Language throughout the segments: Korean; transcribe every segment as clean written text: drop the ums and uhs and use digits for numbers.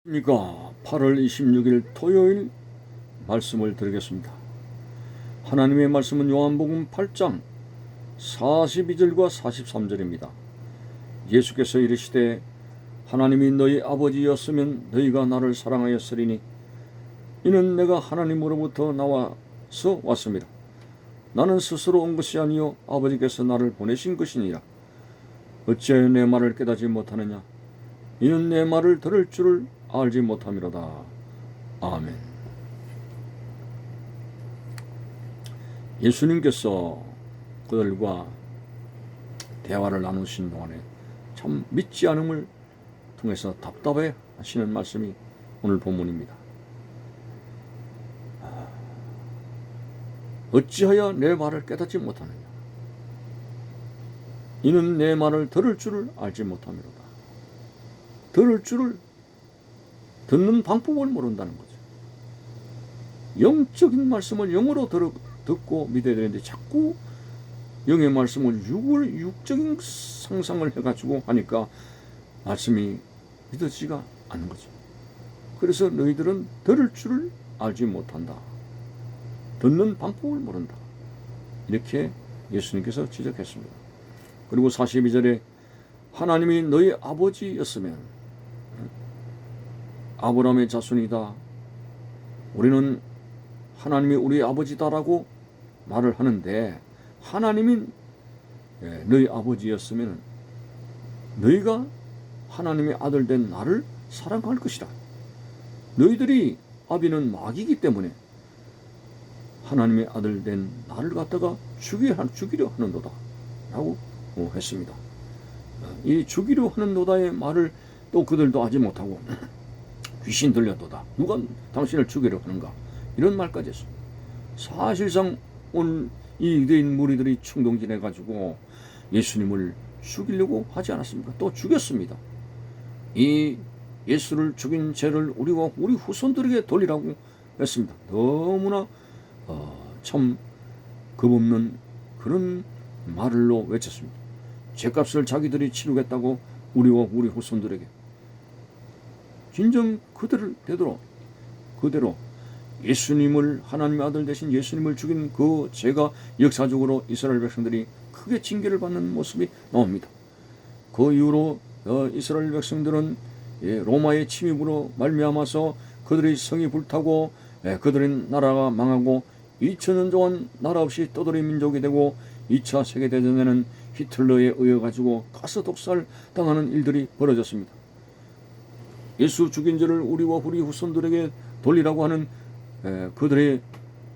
안녕하십니까. 8월 26일 토요일 말씀을 드리겠습니다. 하나님의 말씀은 요한복음 8장 42절과 43절입니다. 예수께서 이르시되 하나님이 너희 아버지였으면 너희가 나를 사랑하였으리니 이는 내가 하나님으로부터 나와서 왔습니다. 나는 스스로 온 것이 아니요 아버지께서 나를 보내신 것이니라. 어찌하여 내 말을 깨닫지 못하느냐. 이는 내 말을 들을 줄을 알지 못함이로다. 아멘. 예수님께서 그들과 대화를 나누신 동안에 참 믿지 않음을 통해서 답답해 하시는 말씀이 오늘 본문입니다. 어찌하여 내 말을 깨닫지 못하느냐. 이는 내 말을 들을 줄을 알지 못함이로다. 들을 줄을 듣는 방법을 모른다는 거죠. 영적인 말씀을 영으로 듣고 믿어야 되는데 자꾸 영의 말씀을 육적인 상상을 해가지고 하니까 말씀이 믿어지지가 않는 거죠. 그래서 너희들은 들을 줄을 알지 못한다. 듣는 방법을 모른다. 이렇게 예수님께서 지적했습니다. 그리고 42절에 하나님이 너희 아버지였으면 아브라함의 자손이다. 우리는 하나님이 우리 아버지다라고 말을 하는데 하나님이 너희 아버지였으면 너희가 하나님의 아들 된 나를 사랑할 것이다. 너희들이 아비는 마귀이기 때문에 하나님의 아들 된 나를 갖다가 죽이려 하는도다 라고 했습니다. 이 죽이려 하는도다의 말을 또 그들도 하지 못하고 귀신 들렸도다. 누가 당신을 죽이려 하는가? 이런 말까지 했습니다. 사실상 온 이 유대인 무리들이 충동질해가지고 예수님을 죽이려고 하지 않았습니까? 또 죽였습니다. 이 예수를 죽인 죄를 우리와 우리 후손들에게 돌리라고 했습니다. 너무나 참 겁없는 그런 말로 외쳤습니다. 죄값을 자기들이 치르겠다고 우리와 우리 후손들에게 진정 그대로 예수님을 하나님의 아들 되신 예수님을 죽인 그 죄가 역사적으로 이스라엘 백성들이 크게 징계를 받는 모습이 나옵니다. 그 이후로 이스라엘 백성들은 로마의 침입으로 말미암아서 그들의 성이 불타고 그들의 나라가 망하고 2000년 동안 나라 없이 떠돌이 민족이 되고 2차 세계대전에는 히틀러에 의해 가지고 가스 독살 당하는 일들이 벌어졌습니다. 예수 죽인 죄를 우리와 우리 후손들에게 돌리라고 하는 그들의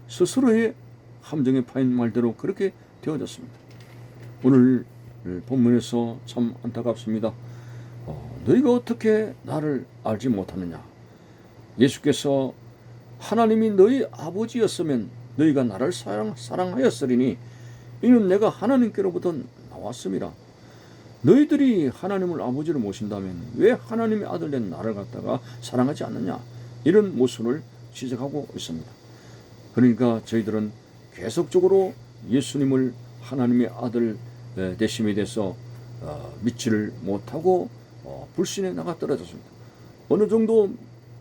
스스로의 함정에 파인 말대로 그렇게 되어졌습니다. 오늘 본문에서 참 안타깝습니다. 너희가 어떻게 나를 알지 못하느냐. 예수께서 하나님이 너희 아버지였으면 너희가 나를 사랑하였으리니 이는 내가 하나님께로부터 나왔음이라. 너희들이 하나님을 아버지로 모신다면 왜 하나님의 아들 된 나를 갖다가 사랑하지 않느냐. 이런 모순을 지적하고 있습니다. 그러니까 저희들은 계속적으로 예수님을 하나님의 아들 되심에 대해서 믿지를 못하고 불신에 나가 떨어졌습니다. 어느 정도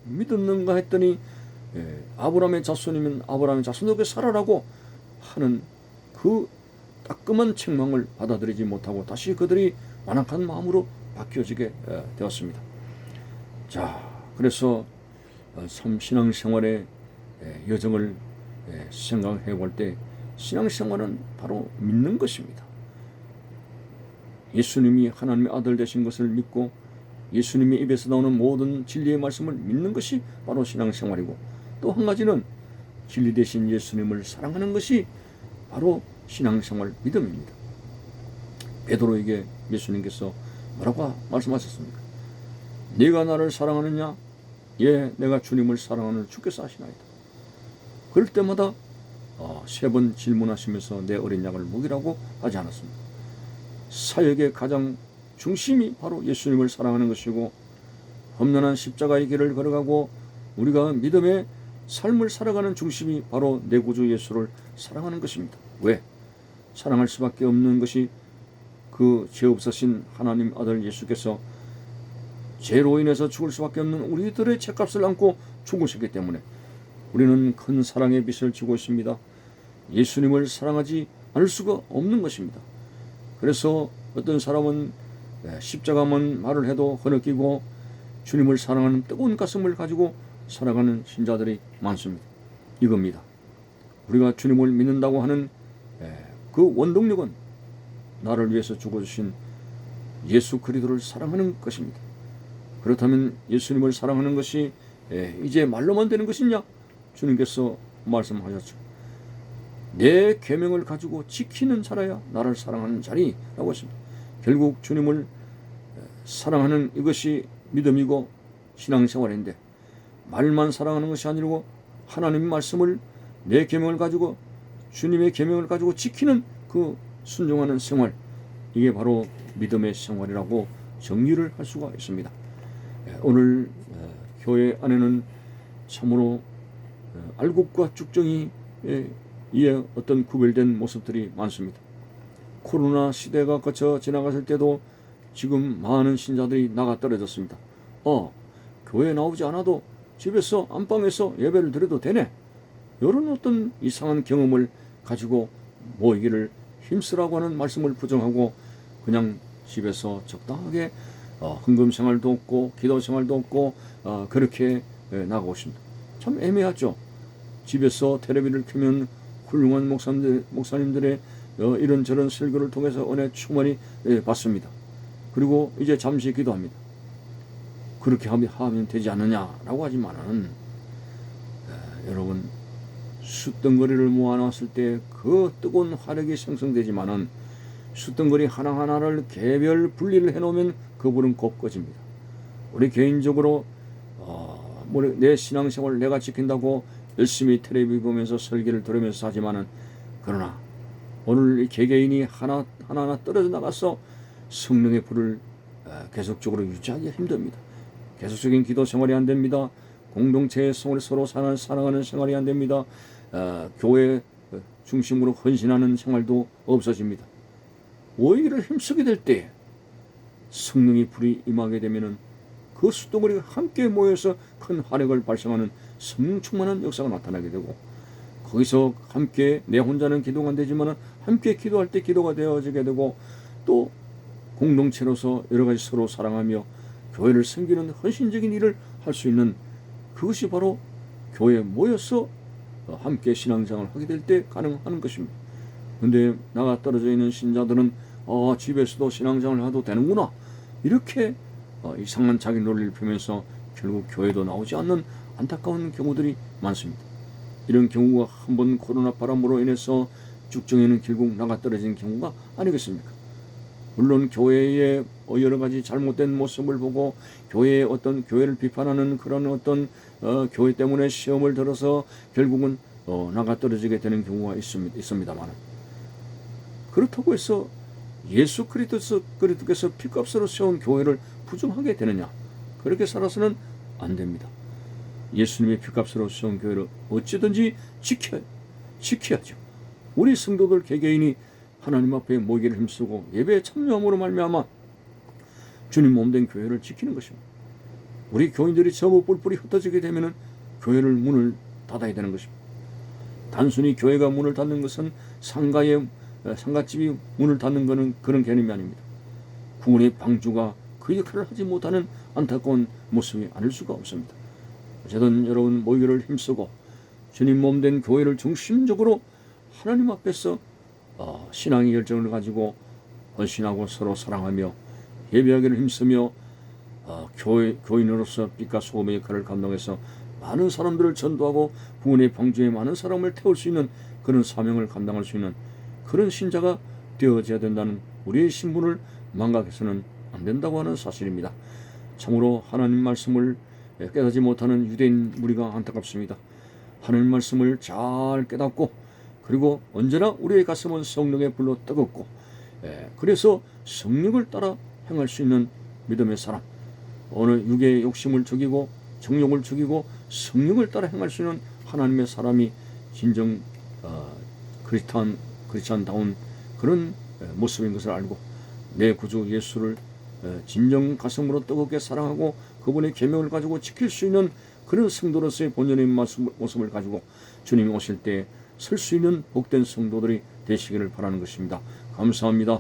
믿었는가 했더니 아브라함의 자손이면 아브라함의 자손에게 살아라고 하는 그 따끔한 책망을 받아들이지 못하고 다시 그들이 완악한 마음으로 바뀌어지게 되었습니다. 자, 그래서 참 신앙생활의 여정을 생각해 볼 때 신앙생활은 바로 믿는 것입니다. 예수님이 하나님의 아들 되신 것을 믿고 예수님의 입에서 나오는 모든 진리의 말씀을 믿는 것이 바로 신앙생활이고 또 한 가지는 진리 되신 예수님을 사랑하는 것이 바로 신앙생활 믿음입니다. 베드로에게 예수님께서 뭐라고 말씀하셨습니까? 네가 나를 사랑하느냐? 예, 내가 주님을 사랑하는 주께서 하시나이다. 그럴 때마다 3번 질문하시면서 내 어린 양을 먹이라고 하지 않았습니다. 사역의 가장 중심이 바로 예수님을 사랑하는 것이고 험난한 십자가의 길을 걸어가고 우리가 믿음의 삶을 살아가는 중심이 바로 내 구주 예수를 사랑하는 것입니다. 왜? 사랑할 수밖에 없는 것이 그 죄 없으신 하나님 아들 예수께서 죄로 인해서 죽을 수밖에 없는 우리들의 죄값을 안고 죽으셨기 때문에 우리는 큰 사랑의 빛을 지고 있습니다. 예수님을 사랑하지 않을 수가 없는 것입니다. 그래서 어떤 사람은 십자가만 말을 해도 흐느끼고 주님을 사랑하는 뜨거운 가슴을 가지고 살아가는 신자들이 많습니다. 이겁니다. 우리가 주님을 믿는다고 하는 그 원동력은 나를 위해서 죽어주신 예수 그리스도를 사랑하는 것입니다. 그렇다면 예수님을 사랑하는 것이 이제 말로만 되는 것이냐? 주님께서 말씀하셨죠. 내 계명을 가지고 지키는 자라야 나를 사랑하는 자리라고 했습니다. 결국 주님을 사랑하는 이것이 믿음이고 신앙생활인데 말만 사랑하는 것이 아니고 하나님의 말씀을 내 계명을 가지고 주님의 계명을 가지고 지키는 그 순종하는 생활, 이게 바로 믿음의 생활이라고 정리를 할 수가 있습니다. 오늘 교회 안에는 참으로 알곡과 쭉정이 이에 어떤 구별된 모습들이 많습니다. 코로나 시대가 거쳐 지나갔을 때도 지금 많은 신자들이 나가 떨어졌습니다. 교회에 나오지 않아도 집에서 안방에서 예배를 드려도 되네. 이런 어떤 이상한 경험을 가지고 모이기를 힘쓰라고 하는 말씀을 부정하고 그냥 집에서 적당하게 헌금 생활도 없고 기도 생활도 없고 그렇게 나가고 있습니다. 참 애매하죠. 집에서 텔레비를 켜면 훌륭한 목사님들의 이런저런 설교를 통해서 은혜 충만히 받습니다. 그리고 이제 잠시 기도합니다. 그렇게 하면 되지 않느냐라고 하지만은 여러분 숫덩거리를 모아놨을 때 그 뜨거운 화력이 생성되지만은 숫덩거리 하나하나를 개별 분리를 해놓으면 그 불은 곧 꺼집니다. 우리 개인적으로 내 신앙생활을 내가 지킨다고 열심히 텔레비전 보면서 설교를 들으면서 하지만은 그러나 오늘 이 개개인이 하나하나 떨어져 나가서 성령의 불을 계속적으로 유지하기 힘듭니다. 계속적인 기도 생활이 안 됩니다. 공동체의 성을 서로 사랑하는 생활이 안 됩니다. 교회 중심으로 헌신하는 생활도 없어집니다. 오히려 힘쓰게 될 때 성령의 불이 임하게 되면은 그 숫덩어리가 함께 모여서 큰 화력을 발생하는 성령 충만한 역사가 나타나게 되고 거기서 함께 내 혼자는 기도가 안 되지만은 함께 기도할 때 기도가 되어지게 되고 또 공동체로서 여러 가지 서로 사랑하며 교회를 섬기는 헌신적인 일을 할 수 있는 그것이 바로 교회에 모여서 함께 신앙생활을 하게 될 때 가능한 것입니다. 그런데 나가 떨어져 있는 신자들은 집에서도 신앙생활을 해도 되는구나 이렇게 이상한 자기 논리를 펴면서 결국 교회도 나오지 않는 안타까운 경우들이 많습니다. 이런 경우가 한번 코로나 바람으로 인해서 쭉정에는 결국 나가 떨어진 경우가 아니겠습니까? 물론 교회의 여러 가지 잘못된 모습을 보고 교회를 비판하는 그런 어떤 교회 때문에 시험을 들어서 결국은 나가 떨어지게 되는 경우가 있습니다만 그렇다고 해서 예수 그리스도께서 피값으로 세운 교회를 부정하게 되느냐? 그렇게 살아서는 안 됩니다. 예수님의 피값으로 세운 교회를 어찌든지 지켜야죠. 우리 성도들 개개인이 하나님 앞에 모이기를 힘쓰고 예배에 참여함으로 말미암아 주님 몸된 교회를 지키는 것입니다. 우리 교인들이 전부 뿔뿔이 흩어지게 되면 교회를 문을 닫아야 되는 것입니다. 단순히 교회가 문을 닫는 것은 상가집이 문을 닫는 것은 그런 개념이 아닙니다. 구원의 방주가 그 역할을 하지 못하는 안타까운 모습이 아닐 수가 없습니다. 어쨌든 여러분 모이기를 힘쓰고 주님 몸된 교회를 중심적으로 하나님 앞에서 신앙의 열정을 가지고 헌신하고 서로 사랑하며 예배하기를 힘쓰며 교인으로서 빛과 소금의 역할을 감당해서 많은 사람들을 전도하고 구원의 방주에 많은 사람을 태울 수 있는 그런 사명을 감당할 수 있는 그런 신자가 되어져야 된다는 우리의 신분을 망각해서는 안 된다고 하는 사실입니다. 참으로 하나님 말씀을 깨닫지 못하는 유대인 무리가 안타깝습니다. 하나님 말씀을 잘 깨닫고 그리고 언제나 우리의 가슴은 성령의 불로 뜨겁고 그래서 성령을 따라 행할 수 있는 믿음의 사람, 어느 육의 욕심을 죽이고 정욕을 죽이고 성령을 따라 행할 수 있는 하나님의 사람이 진정 크리스찬다운 그런 모습인 것을 알고 내 구주 예수를 진정 가슴으로 뜨겁게 사랑하고 그분의 계명을 가지고 지킬 수 있는 그런 성도로서의 본연의 모습을 가지고 주님이 오실 때 설 수 있는 복된 성도들이 되시기를 바라는 것입니다. 감사합니다.